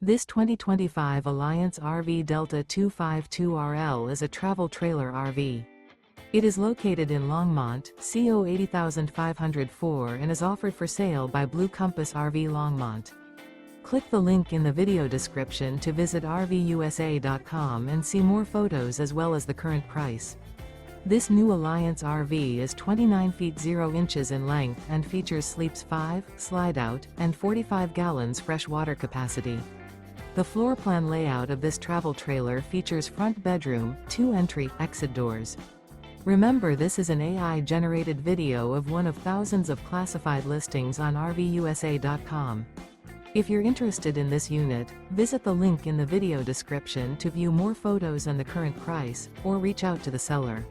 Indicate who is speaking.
Speaker 1: This 2025 Alliance RV Delta 252RL is a travel trailer RV. It is located in Longmont, CO 80504 and is offered for sale by Blue Compass RV Longmont. Click the link in the video description to visit RVUSA.com and see more photos as well as the current price. This new Alliance RV is 29 feet 0 inches in length and features sleeps 5, slide-out, and 45 gallons fresh water capacity. The floor plan layout of this travel trailer features front bedroom, 2 entry/exit doors. Remember, this is an AI-generated video of one of thousands of classified listings on RVUSA.com. If you're interested in this unit, visit the link in the video description to view more photos and the current price, or reach out to the seller.